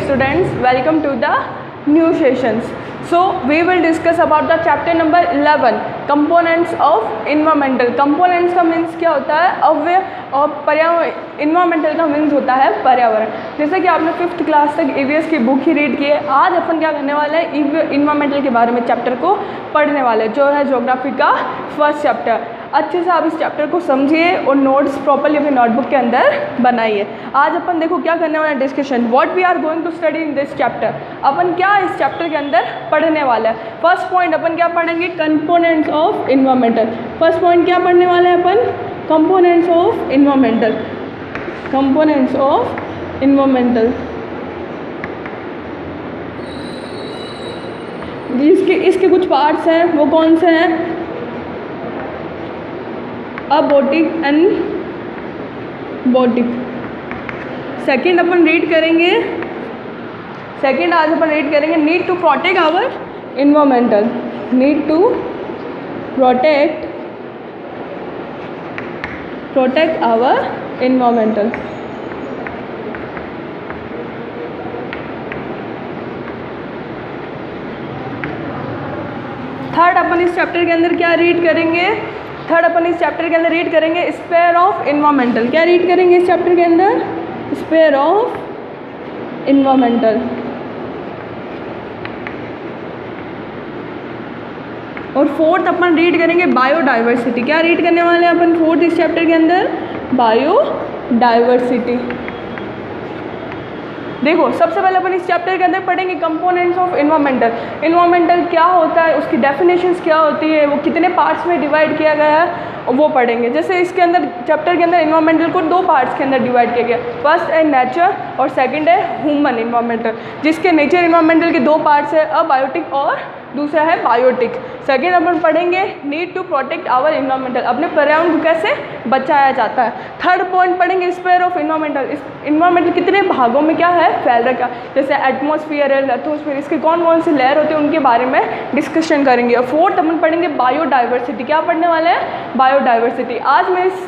students, welcome to the new sessions. So we will discuss about the chapter number 11, components of environmental. Components का means क्या होता है? अव्यय और पर्यावरण. इन्वायरमेंटल का मीन्स होता है पर्यावरण. जैसे कि आपने 5th क्लास तक EVS की बुक ही रीड की है. आज अपन क्या करने वाले हैं? इन्वायरमेंटल के बारे में चैप्टर को पढ़ने वाले, जो है ज्योग्राफी का फर्स्ट चैप्टर. अच्छे से आप इस चैप्टर को समझिए और नोट्स प्रॉपर्ली अपनी नोटबुक के अंदर बनाइए. आज अपन देखो क्या करने वाले हैं, discussion. What we are going to study in this chapter. अपन क्या इस चैप्टर के अंदर पढ़ने वाला है. फर्स्ट पॉइंट अपन क्या पढ़ेंगे? Components of environmental. First point क्या पढ़ने वाले हैं अपन? Components of environmental. Components of environmental. इसके कुछ पार्ट्स हैं, वो कौन से हैं? Abiotic and biotic. सेकंड अपन रीड करेंगे. आज अपन रीड करेंगे need to protect our environmental. Need to protect our environmental. Third अपन इस चैप्टर के अंदर क्या रीड करेंगे? Sphere of environmental. क्या रीड करेंगे इस चैप्टर के अंदर? Sphere of environmental. और फोर्थ अपन रीड करेंगे बायोडाइवर्सिटी. क्या रीड करने वाले हैं अपन फोर्थ इस चैप्टर के अंदर? बायोडाइवर्सिटी. देखो सबसे पहले अपन इस चैप्टर के अंदर पढ़ेंगे कंपोनेंट्स ऑफ इन्वायरमेंटल. इन्वायरमेंटल क्या होता है, उसकी डेफिनेशंस क्या होती है, वो कितने पार्ट्स में डिवाइड किया गया है, वो पढ़ेंगे. जैसे इसके अंदर चैप्टर के अंदर इन्वायरमेंटल को 2 पार्ट्स के अंदर डिवाइड किया गया. फर्स्ट है नेचर और सेकंड है ह्यूमन इन्वायरमेंटल. जिसके नेचर इन्वायरमेंटल के 2 पार्ट्स है, अबायोटिक और दूसरा है बायोटिक. सेकेंड अपन पढ़ेंगे need to protect our environmental. अपने पर्यावरण को कैसे बचाया जाता है. थर्ड पॉइंट पढ़ेंगे स्फीयर ऑफ इन्वायरमेंटल. इन्वायरमेंटल कितने भागों में क्या है, फैल रखा. जैसे एटमॉस्फेयर है, लिथोस्फीयर, इसके कौन कौन से लेयर होते हैं उनके बारे में डिस्कशन करेंगे. और फोर्थ अपन पढ़ेंगे बायोडाइवर्सिटी. क्या पढ़ने वाले हैं? बायोडाइवर्सिटी. आज मैं इस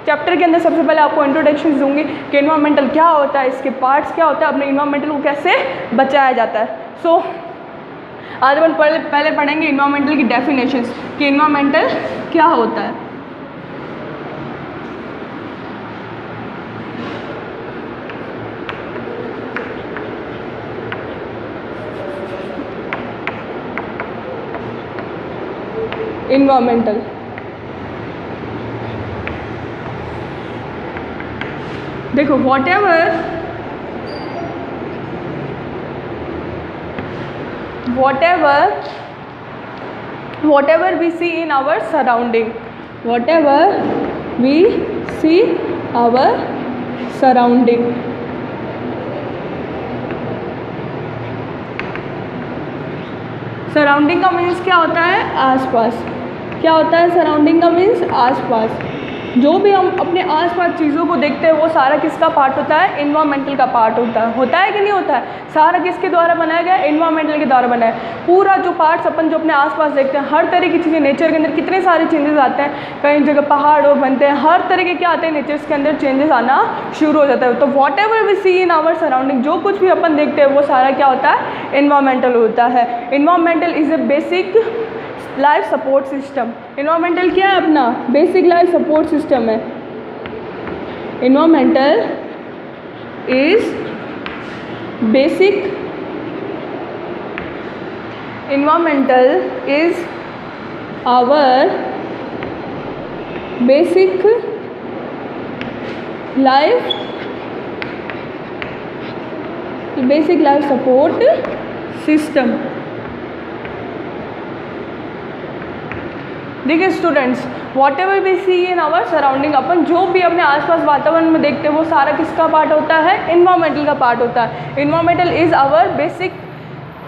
चैप्टर के अंदर सबसे पहले आपको इंट्रोडक्शन दूंगी कि इन्वायरमेंटल क्या होता है, इसके पार्ट्स क्या होता है, अपने इन्वायरमेंटल को कैसे बचाया जाता है. सो आज अपन पहले पढ़ेंगे इन्वायरमेंटल की डेफिनेशंस कि इन्वायरमेंटल क्या होता है. इन्वायरमेंटल देखो whatever we see in our surrounding. Surrounding का मीन्स क्या होता है? आसपास. क्या होता है सराउंडिंग का मीन्स? आसपास. जो भी हम अपने आसपास चीज़ों को देखते हैं वो सारा किसका पार्ट होता है? इन्वायरमेंटल का पार्ट होता है कि नहीं होता है? सारा किसके द्वारा बनाया गया है? इन्वायरमेंटल के द्वारा बनाया है. पूरा जो पार्ट्स अपन जो अपने आसपास देखते हैं, हर तरह की चीज़ें नेचर के अंदर कितने सारे चेंजेस आते हैं. कई जगह पहाड़ बनते हैं, हर तरह के क्या आते हैं नेचर्स के अंदर चेंजेस आना शुरू हो जाता है. तो whatever we see in our surrounding, जो कुछ भी अपन देखते हैं वो सारा क्या होता है? इन्वायरमेंटल होता है. Environmental is a basic life support system. Environmental क्या है? अपना बेसिक लाइफ सपोर्ट सिस्टम है. Environmental is our basic life support system. देखिए students, whatever we see in our surrounding, अपन जो भी अपने आसपास वातावरण में देखते हैं वो सारा किसका पार्ट होता है? इन्वायरमेंटल का पार्ट होता है. Environmental is our basic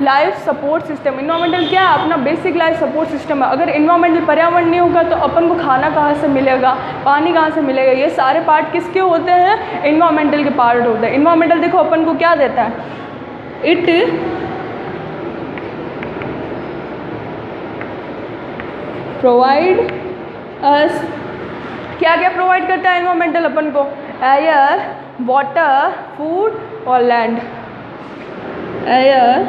life support system. Environmental क्या है? अपना बेसिक लाइफ सपोर्ट सिस्टम है. अगर इन्वायरमेंटल पर्यावरण नहीं होगा तो अपन को खाना कहाँ से मिलेगा, पानी कहाँ से मिलेगा? ये सारे पार्ट किसके होते हैं? इन्वायरमेंटल के पार्ट होते हैं. इन्वायरमेंटल देखो अपन को क्या देता है? इट प्रोवाइड अस, क्या क्या प्रोवाइड करता है इन्वायरमेंटल अपन को? एयर, वाटर, फूड और land. Air,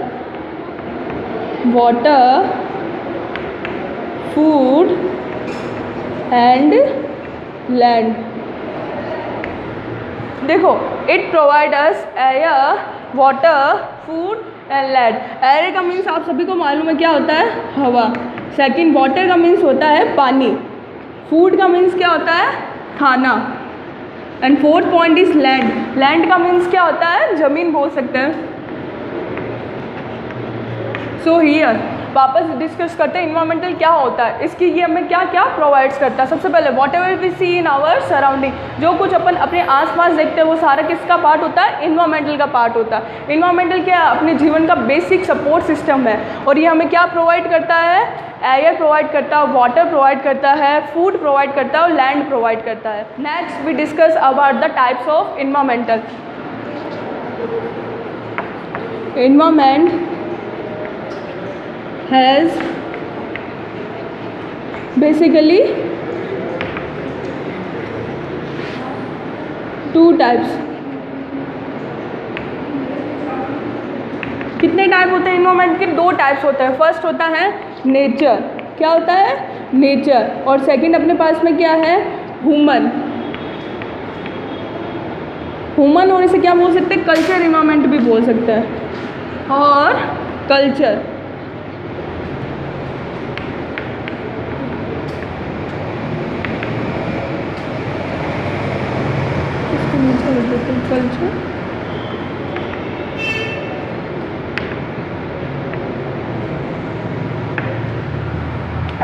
water, food and land. देखो, it provide us air, water, food and land. Air का मीन्स आप सभी को मालूम है क्या होता है, हवा। सेकंड, वाटर का मीन्स होता है पानी। फूड का मीन्स क्या होता है, खाना। And fourth point is land. Land का मीन्स क्या होता है, ज़मीन बोल सकते हैं। सो हियर वापस डिस्कस करते हैं इन्वायरमेंटल क्या होता है, इसकी ये हमें क्या क्या प्रोवाइड्स करता है। सबसे पहले whatever we see in our surrounding, जो कुछ अपन अपने आसपास देखते हैं वो सारा किसका पार्ट होता है, इन्वायरमेंटल का पार्ट होता है। इन्वायरमेंटल क्या है, अपने जीवन का बेसिक सपोर्ट सिस्टम है, और ये हमें क्या प्रोवाइड करता है, एयर प्रोवाइड करता है, वाटर प्रोवाइड करता है, फूड प्रोवाइड करता है और लैंड प्रोवाइड करता है। Next we discuss about the types of environmental. Environment has basically two types। कितने टाइप होते हैं इन्वायरमेंट के, दो टाइप्स होते हैं। फर्स्ट होता है नेचर, क्या होता है, नेचर। और सेकंड अपने पास में क्या है, ह्यूमन। ह्यूमन होने से क्या बोल सकते हैं, कल्चर इन्वायरमेंट भी बोल सकते हैं। और कल्चर, कल्चर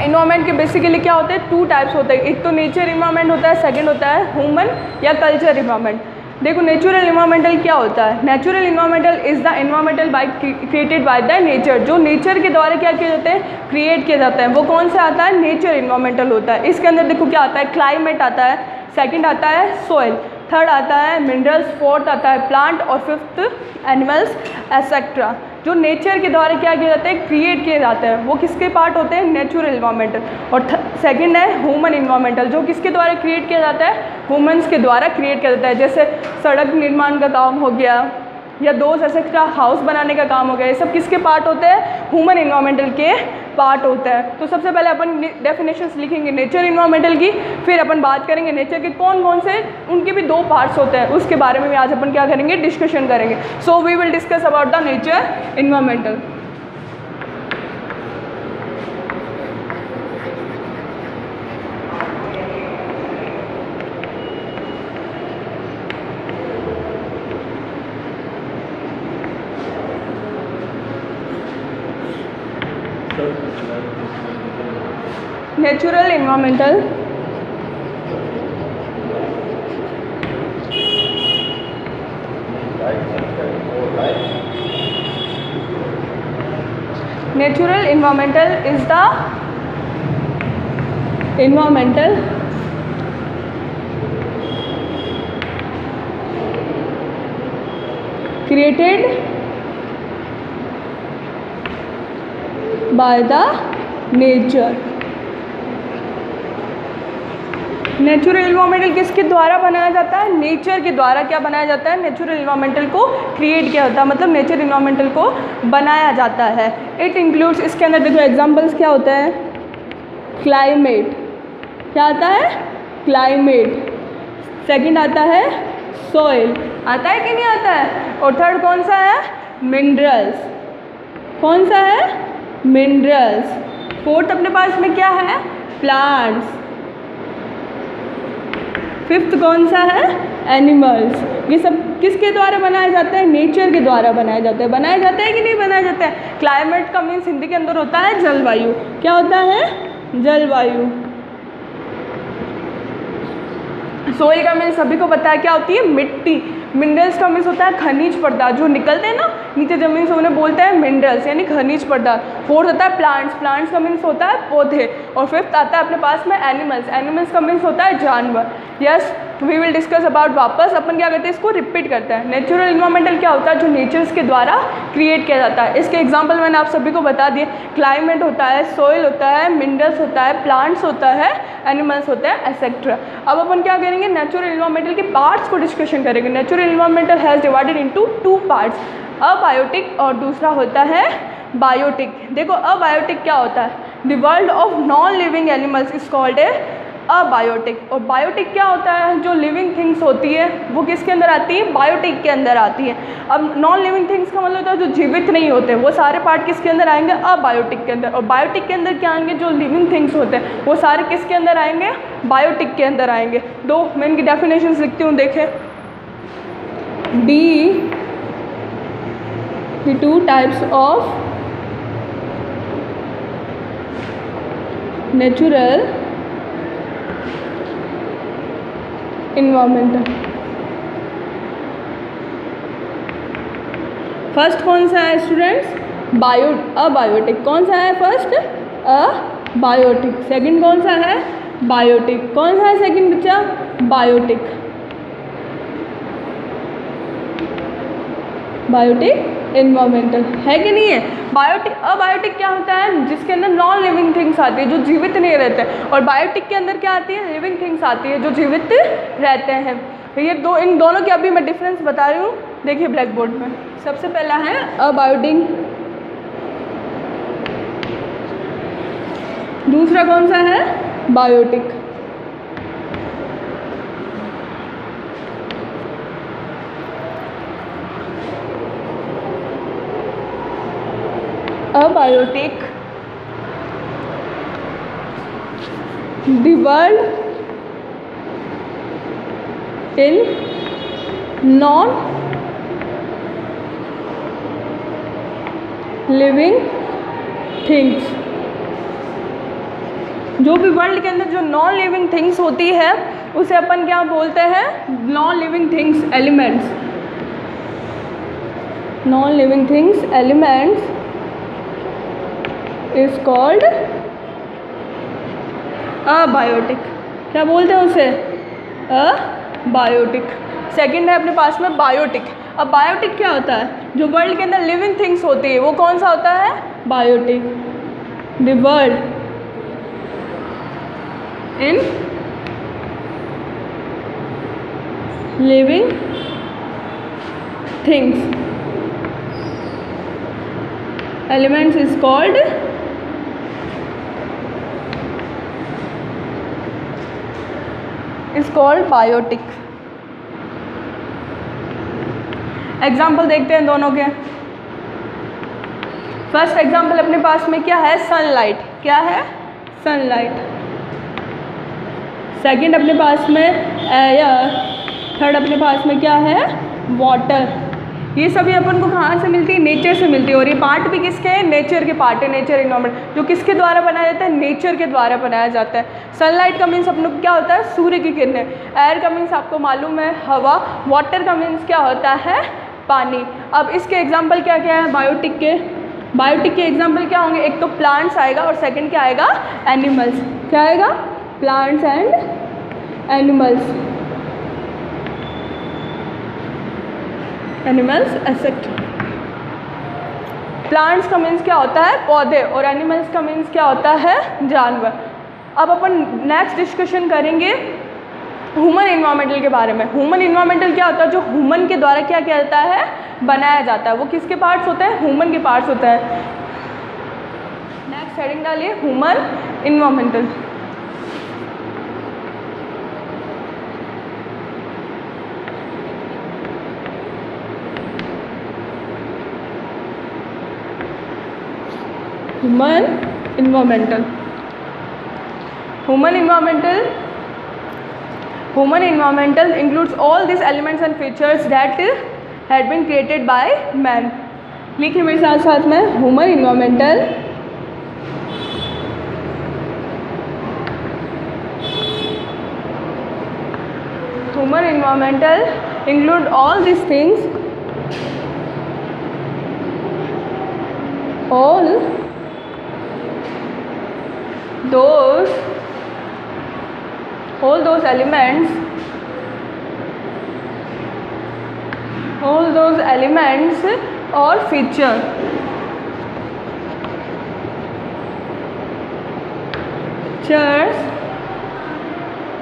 इन्वायरमेंट के बेसिकली क्या होते हैं, टू टाइप्स होते हैं। एक तो नेचर इन्वायरमेंट होता है, सेकंड होता है ह्यूमन या कल्चर इन्वायरमेंट। देखो, नेचुरल इन्वायरमेंटल क्या होता है, natural environmental is the environmental by created by the nature, जो नेचर के द्वारा क्या किए जाते हैं, क्रिएट किए जाते हैं। वो कौन सा आता है, नेचर इन्वायरमेंटल होता है। इसके अंदर देखो क्या आता है, क्लाइमेट आता है, सेकंड आता है सॉइल, थर्ड आता है मिनरल्स, फोर्थ आता है प्लांट और फिफ्थ एनिमल्स एसेट्रा। जो नेचर के द्वारा क्या किया जाता है, क्रिएट किए जाते हैं, वो किसके पार्ट होते हैं, नेचुरल इन्वायरमेंटल। और सेकंड है ह्यूमन इन्वायरमेंटल, जो किसके द्वारा क्रिएट किया जाता है, ह्यूमंस के द्वारा क्रिएट किया जाता है। जैसे सड़क निर्माण का काम हो गया या दोस्त एसेट्रा हाउस बनाने का काम हो गया, ये सब किसके पार्ट होते हैं, ह्यूमन इन्वायरमेंटल के पार्ट होता है। तो सबसे पहले अपन डेफिनेशंस लिखेंगे नेचर इन्वायरमेंटल की, फिर अपन बात करेंगे नेचर के कौन कौन से, उनके भी दो पार्ट्स होते हैं, उसके बारे में भी आज अपन क्या करेंगे, डिस्कशन करेंगे। So we will discuss about the nature environmental. Natural environmental natural environmental is the environmental created by the nature। Natural environmental किसके द्वारा बनाया जाता है, नेचर के द्वारा क्या बनाया जाता है, नेचुरल इन्वायरमेंटल को क्रिएट किया जाता है, मतलब नेचर इन्वायरमेंटल को बनाया जाता है। इट इंक्लूड्स, इसके अंदर देखो एग्जांपल्स क्या होता है, क्लाइमेट, क्या आता है, क्लाइमेट। सेकंड आता है सॉइल, आता है कि नहीं आता है। और थर्ड कौन सा है, मिनरल्स, कौन सा है, मिनरल्स। फोर्थ अपने पास में क्या है, प्लांट्स। फिफ्थ कौन सा है, एनिमल्स। ये सब किसके द्वारा बनाया जाता है, नेचर के द्वारा बनाया जाता है। बनाया जाता है कि नहीं बनाया जाता है। क्लाइमेट का मीन्स हिंदी के अंदर होता है जलवायु, क्या होता है, जलवायु। सोइल का मीन्स सभी को पता है क्या होती है, मिट्टी। मिनरल्स का मीन्स होता है खनिज पदार्थ, जो निकलते हैं ना नीचे जमीन से, उन्हें बोलते हैं मिनरल्स यानी खनिज पदार्थ। फोर्थ होता है प्लांट्स, प्लांट्स का मीन्स होता है पौधे। और फिफ्थ आता है अपने पास में एनिमल्स, एनिमल्स का मीन्स होता है जानवर। Yes, we will discuss about, वापस अपन क्या करते हैं, इसको रिपीट करते हैं। नेचुरल इन्वायरमेंटल क्या होता है, जो नेचर्स के द्वारा क्रिएट किया जाता है। इसके एग्जाम्पल मैंने आप सभी को बता दिए, क्लाइमेट होता है, सॉइल होता है, मिनरल्स होता है, प्लांट्स होता है, एनिमल्स होते हैं, एसेट्रा। अब अपन क्या करेंगे, नेचुरल इन्वायरमेंटल के पार्ट्स को डिस्कशन करेंगे। Natural environmental has divided into two parts. Abiotic और दूसरा होता है बायोटिक। देखो अबायोटिक क्या होता है, the world of non living animals is called a abiotic. और बायोटिक क्या होता है, जो लिविंग थिंग्स होती है वो किसके अंदर आती है, बायोटिक के अंदर आती है। अब नॉन लिविंग थिंग्स का मतलब होता है जो जीवित नहीं होते, वो सारे पार्ट किसके अंदर आएंगे, अबायोटिक के अंदर। और बायोटिक के अंदर क्या आएंगे, जो लिविंग थिंग्स होते हैं वो सारे किसके अंदर आएंगे, बायोटिक के अंदर आएंगे। दो मैं इनकी डेफिनेशंस लिखती हूँ, देखें। the two types of natural environmental। First कौन सा है स्टूडेंट्स, अबायोटिक। कौन सा है फर्स्ट, अबायोटिक। सेकंड कौन सा है, बायोटिक। कौन सा है सेकंड बच्चा, बायोटिक। बायोटिक एनवायरमेंटल है कि नहीं है। बायोटिक अबायोटिक क्या होता है, जिसके अंदर नॉन लिविंग थिंग्स आती है जो जीवित नहीं रहते, और बायोटिक के अंदर क्या आती है, लिविंग थिंग्स आती है जो जीवित रहते हैं। तो ये दो, इन दोनों के अभी मैं डिफरेंस बता रही हूँ, देखिए ब्लैक बोर्ड में। सबसे पहला है अबायोटिक, दूसरा कौन सा है, biotic. Abiotic, the world in non-living things। जो भी वर्ल्ड के अंदर जो नॉन लिविंग थिंग्स होती है उसे अपन क्या बोलते हैं, non living things elements. Non living things elements is called abiotic. क्या बोलते हैं उसे, अबायोटिक। सेकंड है अपने पास में बायोटिक। अब बायोटिक क्या होता है, जो वर्ल्ड के अंदर लिविंग थिंग्स होती है वो कौन सा होता है, biotic. The world in living things elements is called biotic. Example देखते हैं दोनों के। फर्स्ट एग्जाम्पल अपने पास में क्या है, सनलाइट। क्या है, सनलाइट। सेकंड अपने पास में एयर। थर्ड अपने पास में क्या है, वाटर। ये सभी अपन को कहाँ से मिलती है, नेचर से मिलती है। और ये पार्ट भी किसके हैं, नेचर के पार्ट है, नेचर एनवायरनमेंट, जो किसके द्वारा बनाया जाता है, नेचर के द्वारा बनाया जाता है। सनलाइट का मीन्स अपन को क्या होता है, सूर्य की किरणें। एयर का मीन्स आपको मालूम है, हवा। वाटर का मीन्स क्या होता है, पानी। अब इसके एग्जाम्पल क्या क्या है बायोटिक के। बायोटिक के एग्जाम्पल क्या होंगे, एक तो प्लांट्स आएगा और सेकेंड क्या आएगा, एनिमल्स। क्या आएगा, plants and animals. Animals asset. Plants का मीन्स क्या होता है, पौधे, और एनिमल्स का मीन्स क्या होता है, जानवर। अब अपन नेक्स्ट डिस्कशन करेंगे ह्यूमन इन्वायरमेंटल के बारे में। ह्यूमन इन्वायरमेंटल क्या होता है, जो ह्यूमन के द्वारा क्या किया जाता है, बनाया जाता है। वो किसके पार्ट्स होते हैं, ह्यूमन के पार्ट्स होते हैं। नेक्स्ट हेडिंग डालिए, human environmental. Human environmental. Human environmental includes all these elements and features that had been created by man. लिखिए मेरे साथ साथ में, human environmental include all these things, all those elements or features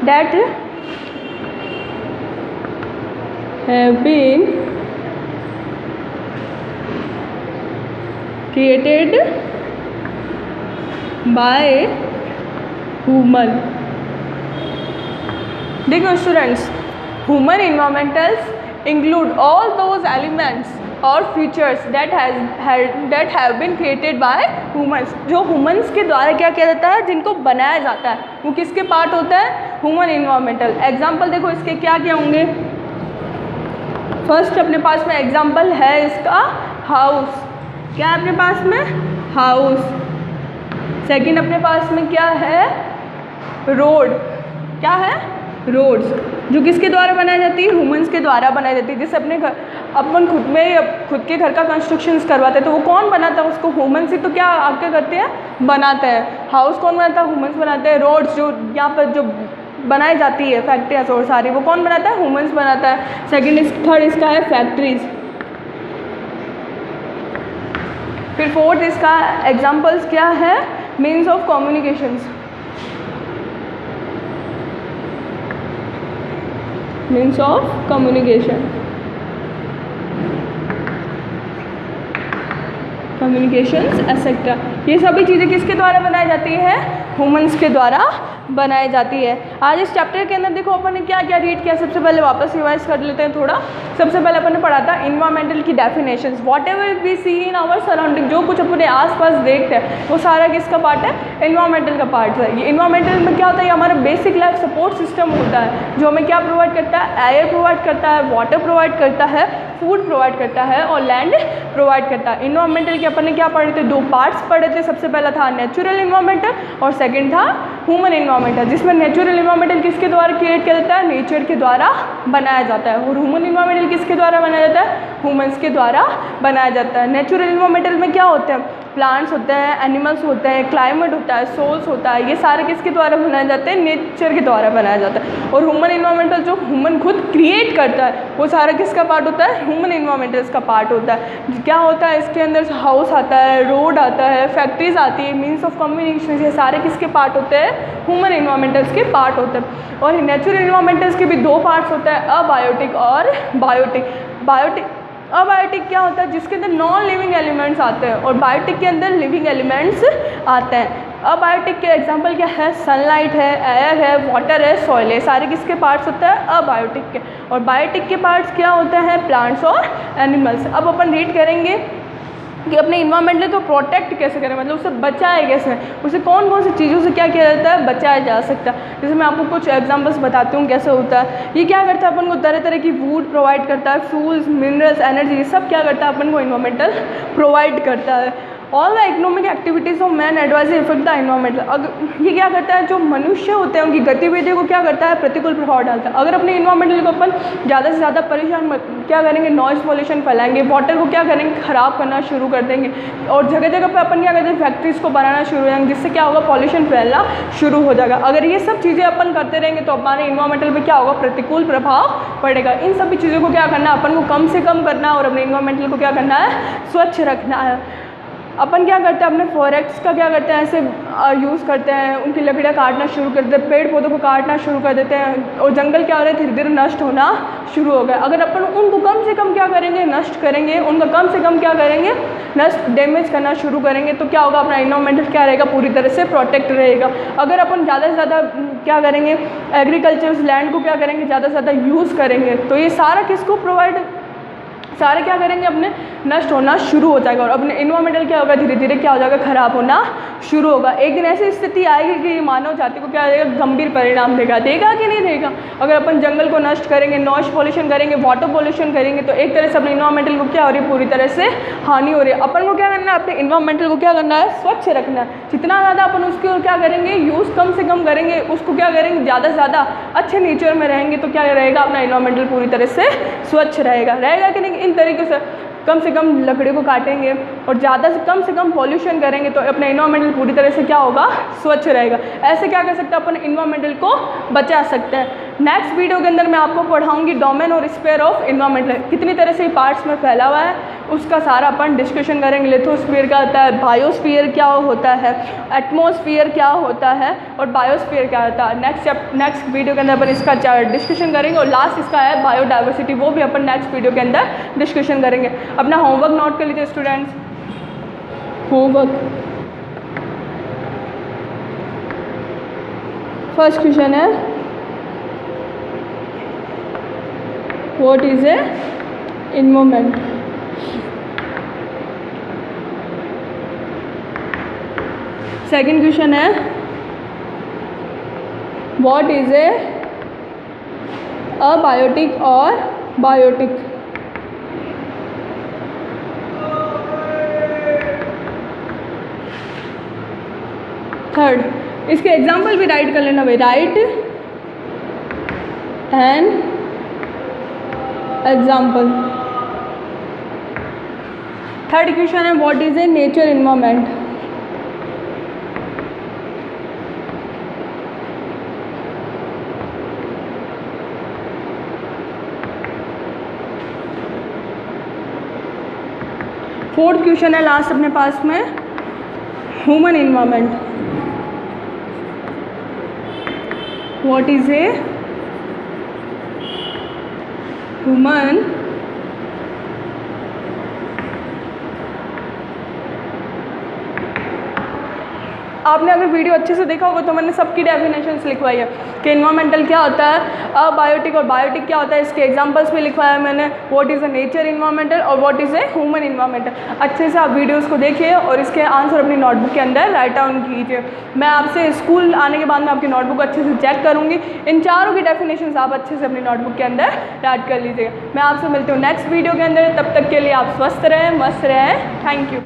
that have been created by human. देखो students, human environmentals include all those elements और features that have been created by humans. जो humans के द्वारा क्या किया जाता है, जिनको बनाया जाता है, वो किसके पार्ट होता है, ह्यूमन इन्वायरमेंटल। एग्जाम्पल देखो इसके क्या क्या होंगे। फर्स्ट अपने पास में एग्जाम्पल है इसका हाउस। क्या है अपने पास में, हाउस। सेकंड अपने पास में क्या है, रोड। क्या है, रोड्स, जो किसके द्वारा बनाई जाती है, ह्यूमंस के द्वारा बनाई जाती है। जैसे अपने घर अपन खुद के घर का कंस्ट्रक्शंस करवाते हैं तो वो कौन बनाता है, उसको ह्यूमंस ही तो क्या आके करते हैं, बनाते हैं। हाउस कौन बनाता है, ह्यूमंस बनाते हैं। रोड्स जो यहाँ पर जो बनाई जाती है फैक्ट्रियाँ और सारी, वो कौन बनाता है, ह्यूमंस बनाता है। थर्ड इसका है फैक्ट्रीज। फिर फोर्थ इसका एग्जाम्पल्स क्या है, means of communications. Means of communication, communications etcetera, ये सभी चीज़ें किसके द्वारा बनाई जाती है, ह्यूमंस के द्वारा बनाई जाती है। आज इस चैप्टर के अंदर देखो अपन ने क्या क्या रीड किया, सबसे पहले वापस रिवाइज कर लेते हैं थोड़ा। सबसे पहले अपन ने पढ़ा था इन्वायरमेंटल की definitions. Whatever we see in our surrounding, जो कुछ अपने आसपास देखते हैं वो सारा किसका पार्ट है, इन्वायरमेंटल का पार्ट है। ये इन्वायरमेंटल में क्या होता है, हमारा बेसिक लाइफ सपोर्ट सिस्टम होता है, जो हमें क्या प्रोवाइड करता है, एयर प्रोवाइड करता है, वाटर प्रोवाइड करता है, फूड प्रोवाइड करता है और लैंड प्रोवाइड करता है। इन्वायरमेंटल के अपन ने क्या पढ़े थे, दो पार्ट्स पढ़े थे। सबसे पहला था नेचुरल इन्वायरमेंटल और सेकंड था ह्यूमन इन्वायरमेंटल, जिसमें नेचुरल इन्वायरमेंटल किसके द्वारा क्रिएट किया जाता है, नेचर के द्वारा बनाया जाता है। और ह्यूमन इन्वायरमेंटल किसके द्वारा बनाया जाता है, ह्यूमंस के द्वारा बनाया जाता है। नेचुरल इन्वायरमेंटल में क्या होते हैं, प्लांट्स होते हैं, एनिमल्स होते हैं, क्लाइमेट होता है, सोल्स होता है, ये सारे किसके द्वारा बनाए जाते हैं, नेचर के द्वारा बनाया जाता है। और ह्यूमन इन्वायरमेंटल जो ह्यूमन खुद क्रिएट करता है वो सारा किसका पार्ट होता है, ह्यूमन इन्वायरमेंटल्स का पार्ट होता है। क्या होता है इसके अंदर, हाउस आता है, रोड आता है, फैक्ट्रीज आती है, मीन्स ऑफ कम्युनिकेशन, ये सारे किसके पार्ट होते हैं, ह्यूमन इन्वायरमेंटल्स के पार्ट होते हैं। और नेचुरल इन्वायरमेंटल्स के भी दो पार्ट्स होते हैं, अबायोटिक और बायोटिक। अबायोटिक क्या होता है, जिसके अंदर नॉन लिविंग एलिमेंट्स आते हैं और बायोटिक के अंदर लिविंग एलिमेंट्स आते हैं। अबायोटिक के एग्जांपल क्या है, सनलाइट है, एयर है, वाटर है, सॉइल है, सारे किसके पार्ट्स होते हैं, अबायोटिक के। और बायोटिक के पार्ट्स क्या होते हैं, प्लांट्स और एनिमल्स। अब अपन रीड करेंगे कि अपने इन्वायरमेंटल को प्रोटेक्ट कैसे करें, मतलब उसे बचाए कैसे, उसे कौन कौन सी चीज़ों से क्या किया जाता है, बचाया जा सकता है। जैसे मैं आपको कुछ एग्जांपल्स बताती हूँ कैसे होता है। ये क्या करता है, अपन को तरह तरह की फूड प्रोवाइड करता है, फ्यूल्स, मिनरल्स, एनर्जी, ये सब क्या करता है, अपन को इन्वायरमेंटल प्रोवाइड करता है। All the economic activities of man adversely affect the environmental. अगर ये क्या करता है, जो मनुष्य होते हैं उनकी गतिविधियों को क्या करता है, प्रतिकूल प्रभाव डालता है। अगर अपने इन्वायरमेंटल को अपन ज़्यादा से ज़्यादा परेशान क्या करेंगे, नॉइज़ पॉल्यूशन फैलाएंगे, वाटर को क्या करेंगे, ख़राब करना शुरू कर देंगे और जगह जगह पर अपन क्या करते हैं, फैक्ट्रीज़ को बनाना शुरू हो जाएंगे, जिससे क्या होगा, पॉल्यूशन फैलना शुरू हो जाएगा। अगर ये सब चीज़ें अपन करते रहेंगे तो हमारे इन्वायरमेंटल पर क्या होगा, प्रतिकूल प्रभाव पड़ेगा। इन सभी चीज़ों को क्या करना है, अपन को कम से कम करना है और अपने इन्वायरमेंटल को क्या करना है, स्वच्छ रखना है। अपन क्या करते हैं, अपने फॉरेस्ट का क्या करते हैं, ऐसे यूज़ करते हैं, उनकी लकड़ियाँ काटना शुरू कर देते हैं, पेड़ पौधों को काटना शुरू कर देते हैं और जंगल क्या हो रहा है, धीरे धीरे नष्ट होना शुरू हो गया। अगर अपन उनको कम से कम क्या करेंगे, नष्ट करेंगे, उनका कम से कम क्या करेंगे, नष्ट डैमेज करना शुरू करेंगे, तो क्या होगा, अपना इन्वायरमेंटल क्या रहेगा, पूरी तरह से प्रोटेक्ट रहेगा। अगर अपन ज़्यादा से ज़्यादा क्या करेंगे, एग्रीकल्चर लैंड को क्या करेंगे, ज़्यादा से ज़्यादा यूज़ करेंगे, तो ये सारा किसको प्रोवाइड, सारे क्या करेंगे, अपने नष्ट होना शुरू हो जाएगा और अपने इन्वायरमेंटल क्या होगा, धीरे धीरे क्या हो जाएगा, ख़राब होना शुरू होगा। एक दिन ऐसी स्थिति आएगी कि मानव जाति को क्या देगा, गंभीर परिणाम देगा कि नहीं देगा। अगर अपन जंगल को नष्ट करेंगे, नॉइज़ पॉल्यूशन करेंगे, वाटर पॉल्यूशन करेंगे, तो एक तरह से अपने इन्वायरमेंटल को क्या हो रही है, पूरी तरह से हानि हो रही है। अपन को क्या करना है, अपने इन्वायरमेंटल को क्या करना है, स्वच्छ रखना है। जितना ज़्यादा अपन उसकी ओर क्या करेंगे, यूज़ कम से कम करेंगे, उसको क्या करेंगे, ज़्यादा से ज़्यादा अच्छे नेचर में रहेंगे, तो क्या रहेगा, अपना इन्वायरमेंटल पूरी तरह से स्वच्छ रहेगा कि नहीं। इन तरीके से कम से कम लकड़ी को काटेंगे और ज़्यादा से कम पॉल्यूशन करेंगे तो अपना इन्वायरमेंटल पूरी तरह से क्या होगा, स्वच्छ रहेगा। ऐसे क्या कर सकते हैं, अपन इन्वायरमेंटल को बचा सकते हैं। नेक्स्ट वीडियो के अंदर मैं आपको पढ़ाऊंगी डोमेन और स्फीयर ऑफ इन्वायरमेंटल, कितनी तरह से पार्ट्स में फैला हुआ है, उसका सारा अपन डिस्कशन करेंगे। लिथोस्फीयर क्या होता है, बायोस्फीयर क्या होता है, एटमॉस्फेयर क्या होता है और बायोस्फीयर क्या होता है। नेक्स्ट वीडियो के अंदर अपन इसका डिस्कशन करेंगे। और लास्ट इसका है बायोडाइवर्सिटी, वो भी अपन नेक्स्ट वीडियो के अंदर डिस्कशन करेंगे। अपना होमवर्क नोट कर लीजिए स्टूडेंट्स। होमवर्क। फर्स्ट क्वेश्चन है what is a environment. Second question है व्हाट इज ए अबायोटिक और बायोटिक। थर्ड, इसके एग्जाम्पल भी राइट कर लेना भाई, write an example. Third question है what is a nature environment. Fourth question है लास्ट अपने पास में human environment. What is a human आपने अगर वीडियो अच्छे से देखा होगा तो मैंने सबकी डेफिनेशंस लिखवाई है कि इन्वायरमेंटल क्या होता है, अबायोटिक और बायोटिक क्या होता है, इसके एग्जांपल्स भी लिखवाया है मैंने, what is a nature environmental और what is a human environmental. अच्छे से आप वीडियोस को देखिए और इसके आंसर अपनी नोटबुक के अंदर राइट डाउन कीजिए। मैं आपसे स्कूल आने के बाद में आपकी नोटबुक अच्छे से चेक करूँगी, इन चारों की डेफिनेशंस आप अच्छे से अपनी नोटबुक के अंदर राइट कर लीजिएगा। मैं आपसे मिलती हूँ नेक्स्ट वीडियो के अंदर, तब तक के लिए आप स्वस्थ रहें, मस्त रहें। Thank you.